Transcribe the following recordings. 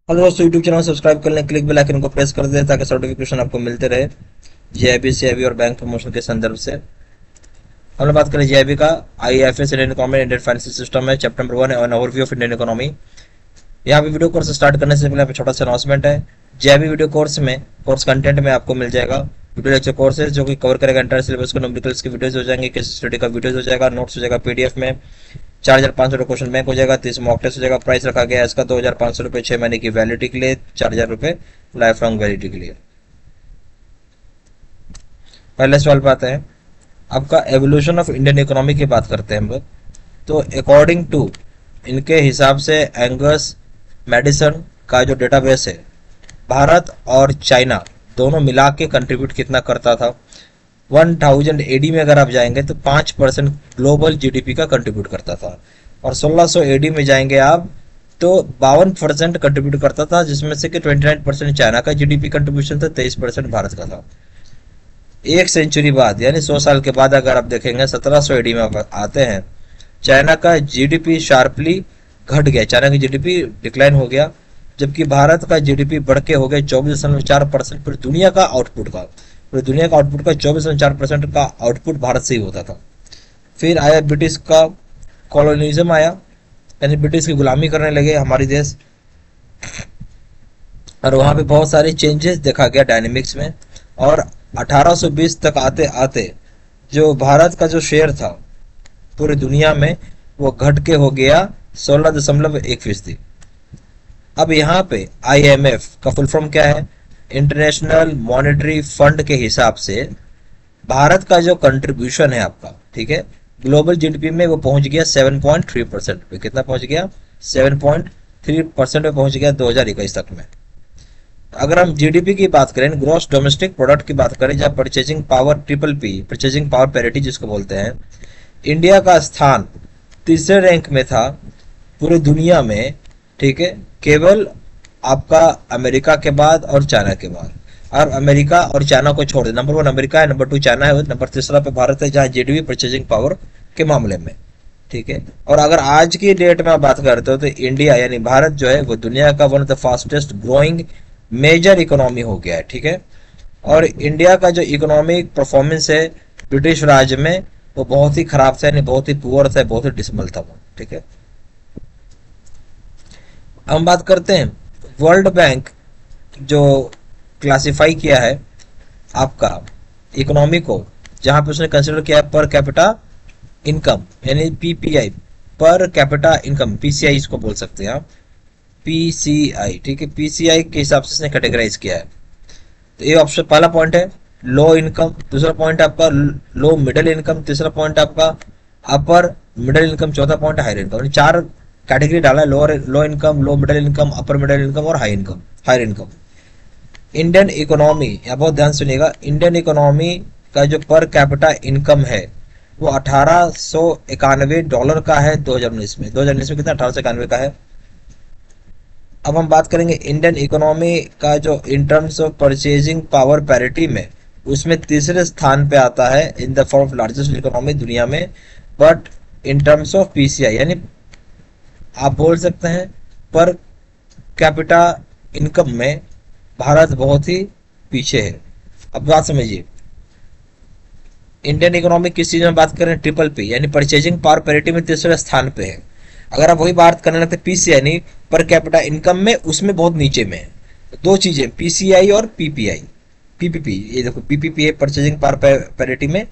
Hello दोस्तों, YouTube channel subscribe कर लें, क्लिक बेल आइकन को प्रेस कर दें ताकि नोटिफिकेशन आपको मिलते रहे जेआईबी सीआईबी और बैंक प्रमोशन के संदर्भ से। हम लोग बात करें जेआईबी का। IFS Indian economy Indian financial system है, चैप्टर नंबर 1 है, ओवरव्यू ऑफ इंडियन इकोनॉमी। यहाँ पे वीडियो कोर्स स्टार्ट करने से पहले यहाँ पे छोटा सा अनाउंसमेंट है। जेआईबी वीडियो कोर्स में कोर्स कंटेंट में आपको मिल जाएगा वीडियो लेक्चर कोर्सेज जो कि कवर करेगा एंटायर सिलेबस को। न्यूमेरिकल्स की वीडियोज हो जाएंगे, केस स्टडी का वीडियोज हो जाएगा, नोट्स हो जाएगा पीडीएफ में। 4,500 क्वेश्चन बैंक हो जाएगा, 30 मॉक टेस्ट हो जाएगा। प्राइस रखा गया है इसका 2,500 रुपये 6 महीने की वैलिडिटी के लिए, 4,000 रुपये लाइफ लॉन्ग वैलिडिटी के लिए। पहले सवाल पे आते हैं, आपका एवोल्यूशन ऑफ इंडियन इकोनॉमी की बात करते हैं हम लोग। तो अकॉर्डिंग टू इनके हिसाब से एंगस मेडिसन का जो डेटाबेस है, भारत और चाइना दोनों मिला के कंट्रीब्यूट कितना करता था। 1000 एडी में अगर आप जाएंगे तो 5% ग्लोबल जीडीपी का कंट्रीब्यूट करता था, और 1600 एडी में जाएंगे आप तो 52% कंट्रीब्यूट करता था, जिसमें से कि 29% चाइना का जीडीपी कंट्रीब्यूशन था, 23% भारत का था। एक सेंचुरी बाद यानी 100 साल के बाद अगर आप देखेंगे 1700 एडी में आप आते हैं, चाइना का जीडीपी शार्पली घट गया, चाइना की जीडीपी डिक्लाइन हो गया, जबकि भारत का जीडीपी बढ़ के हो गया 24.4%। पूरी दुनिया का आउटपुट का 24.4% का आउटपुट भारत से ही होता था। फिर आया ब्रिटिश का कॉलोनिज्म आया, यानी ब्रिटिश की गुलामी करने लगे हमारी देश, और वहां पे बहुत सारे चेंजेस देखा गया डायनेमिक्स में। और 1820 तक आते आते जो भारत का जो शेयर था पूरी दुनिया में वो घट के हो गया 16.1%। अब यहाँ पे आईएमएफ का फुल फॉर्म क्या है, इंटरनेशनल मॉनेटरी फंड के हिसाब से भारत का जो कंट्रीब्यूशन है आपका, ठीक है, ग्लोबल जीडीपी में वो पहुंच गया 7.3% पे। कितना पहुंच गया? 7.3% पे पहुंच गया 2021 तक में। अगर हम जीडीपी की बात करें, ग्रॉस डोमेस्टिक प्रोडक्ट की बात करें, जहाँ purchasing power PPP, purchasing power parity जिसको बोलते हैं, इंडिया का स्थान तीसरे रैंक में था पूरी दुनिया में, ठीक है, केवल आपका अमेरिका के बाद और चाइना के बाद। और अमेरिका और चाइना को छोड़ दे, नंबर 1 अमेरिका है, नंबर 2 चाइना है, नंबर तीसरा पे भारत है, जहाँ जीडीपी परचेजिंग पावर के मामले में, ठीक है। और अगर आज की डेट में आप बात करते हो तो इंडिया यानी भारत जो है वो दुनिया का one of the fastest growing major economy हो गया है, ठीक है। और इंडिया का जो इकोनॉमिक परफॉर्मेंस है ब्रिटिश राज में वो बहुत ही खराब था, यानी बहुत ही पुअर था, बहुत ही डिसमल था वो, ठीक है। हम बात करते हैं वर्ल्ड बैंक जो क्लासिफाई किया है आपका इकोनॉमी को, जहां पे उसने कंसिडर किया है पर कैपिटा इनकम, यानी PPI, per capita income, PCI इसको बोल सकते हैं आप, पीसीआई, ठीक है, पीसीआई के हिसाब से इसने कैटेगराइज किया है। तो ये ऑप्शन पहला पॉइंट है लो इनकम, दूसरा पॉइंट आपका लो मिडिल इनकम, तीसरा पॉइंट आपका अपर मिडिल इनकम, चौथा पॉइंट हायर इनकम। 4 कैटेगरी डाला है, low income, low middle income, upper middle income और हायर इनकम। इंडियन इकोनॉमी, यहाँ बहुत ध्यान सुनिएगा, इंडियन इकोनॉमी का जो पर कैपिटा इनकम है वो $1891 का है 2019 में। 2019 में कितना? 1891 का है। अब हम बात करेंगे इंडियन इकोनॉमी का जो in terms of purchasing power parity में, उसमें तीसरे स्थान पे आता है in the form of largest economy दुनिया में। But in terms of PCI यानी आप बोल सकते हैं पर कैपिटा इनकम में भारत बहुत ही पीछे है। अब बात समझिए, इंडियन इकोनॉमी किस चीज में बात करें, PPP यानी परचेजिंग पावर पैरिटी में तीसरे स्थान पे है। अगर आप वही बात करने लगते पीसीआई यानी पर कैपिटा इनकम में, उसमें बहुत नीचे में है। दो चीजें, पीसीआई और पीपीपी, ये देखो पीपीपी है परचेजिंग पावर पैरिटी में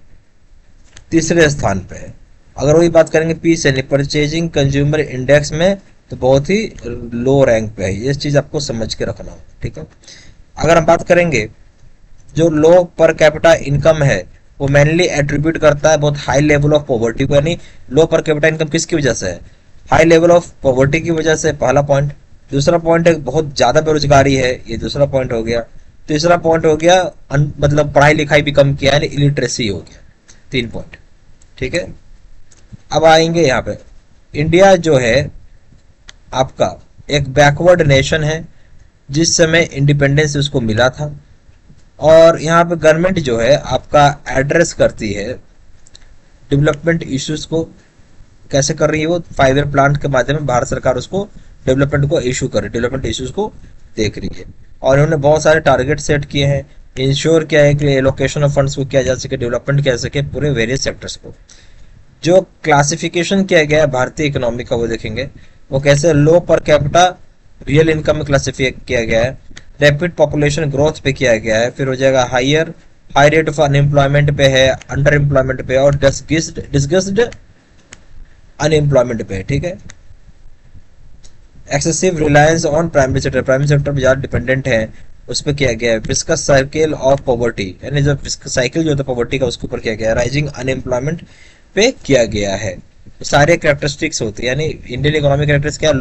तीसरे स्थान पे है। अगर वही बात करेंगे पीस यानी परचेजिंग कंज्यूमर इंडेक्स में, तो बहुत ही लो रैंक पे है। ये चीज आपको समझ के रखना, ठीक है। अगर हम बात करेंगे जो लो पर कैपिटा इनकम है वो मेनली एट्रीब्यूट करता है बहुत हाई लेवल ऑफ पॉवर्टी को, यानी लो पर कैपिटा इनकम किसकी वजह से है? हाई लेवल ऑफ पॉवर्टी की वजह से, पहला पॉइंट। दूसरा पॉइंट है बहुत ज्यादा बेरोजगारी है, ये दूसरा पॉइंट हो गया। तीसरा पॉइंट हो गया मतलब पढ़ाई लिखाई भी कम किया, यानी इलिटरेसी हो गया। 3 पॉइंट, ठीक है। अब आएंगे यहाँ पे, इंडिया जो है आपका एक बैकवर्ड नेशन है, जिस समय इंडिपेंडेंस उसको मिला था। और यहाँ पे गवर्नमेंट जो है आपका एड्रेस करती है डेवलपमेंट इश्यूज को, कैसे कर रही है वो? 5 ईयर प्लान के माध्यम में भारत सरकार उसको डेवलपमेंट को इशू कर रही है, डेवलपमेंट इश्यूज को देख रही है। और इन्होंने बहुत सारे टारगेट सेट किए हैं, इंश्योर किया है कि एलोकेशन ऑफ फंड्स को किया जा सके, डेवलपमेंट किया जा सके पूरे वेरियस सेक्टर्स को। जो क्लासिफिकेशन किया गया है भारतीय इकोनॉमी का वो देखेंगे, वो कैसे लो पर कैपिटा रियल इनकम में क्लासिफाई किया गया है, रैपिड पॉपुलेशन ग्रोथ पे किया गया है, फिर हो जाएगा हाई रेट ऑफ अनएम्प्लॉयमेंट पे है, अंडर एम्प्लॉयमेंट पे और डिस्गस्ड अनएम्प्लॉयमेंट पे, ठीक है। Excessive reliance on primary sector, primary sector पर ज्यादा डिपेंडेंट है, उस पर किया गया है। विस्कस साइकिल ऑफ पॉवर्टी, यानी जो साइकिल जो था पॉवर्टी का उसके ऊपर किया गया है। राइजिंग अनएम्प्लॉयमेंट पे किया गया है। सारे कैरेक्टरिस्टिक्स होती है, यानी इंडियन इकोनॉमिक कैरेक्टरिस्टिक्स क्या,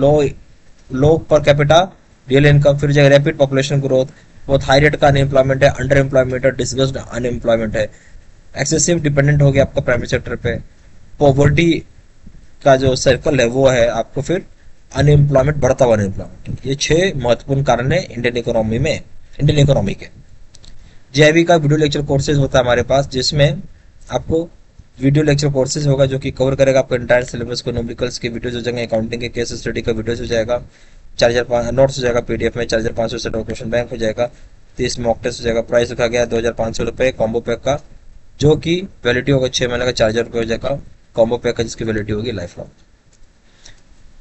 लो पर कैपिटा रियल इनकम, फिर जो रैपिड पॉपुलेशन ग्रोथ, बहुत हाई रेट का अनएम्प्लॉयमेंट है, अंडर एम्प्लॉयमेंट है, डिस्गस्ड अनएम्प्लॉयमेंट है, एक्सेसिव डिपेंडेंट हो गया आपका प्राइमरी सेक्टर पे, पॉवर्टी का जो सर्कल है वो है आपको, फिर अनएम्प्लॉयमेंट, बढ़ता हुआ अनएम्प्लॉयमेंट। ये 6 महत्वपूर्ण कारण है इंडियन इकोनॉमी में, इंडियन इकोनॉमी के। जेआईबी का वीडियो लेक्चर कोर्सेज होता है हमारे पास, जिसमें आपको वीडियो लेक्चर कोर्सेज होगा जो कि कवर करेगा आपको एंटायर सिलेबस को। न्यूमेरिकल्स के वीडियोज हो जाएंगे, अकाउंटिंग के केस स्टडी का वीडियोज हो जाएगा, 4000 नोट्स हो जाएगा पीडीएफ में, 4500 से क्वेश्चन बैंक हो जाएगा, 30 मॉक टेस्ट हो जाएगा। प्राइस रखा गया 2500 रुपये कॉम्बो पैक का, जो कि वैलिडिटी होगा 6 महीने का, 4000 रुपये हो जाएगा कॉम्बो पैक का, जिसकी वैलिडिटी होगी लाइफ लॉन्ग।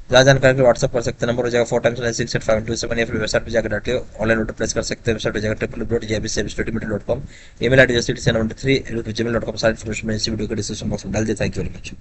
ज़्यादा जानकारी के व्हाट्सअप कर सकते हैं, नंबर हो जाएगा 4x968527, या फिर वेबसाइट पर जाकर डालिए, ऑनलाइन ऑर्डर प्लेस कर सकते हैं। वेबसाइट पर जाकर www.jbcstudymedia.com, email ID jctc93@gmail.com। सारी इन्फॉर्मेशन मैं इसी वीडियो के डिस्क्रिप्शन बॉक्स में डाल दिया। Thank you very much.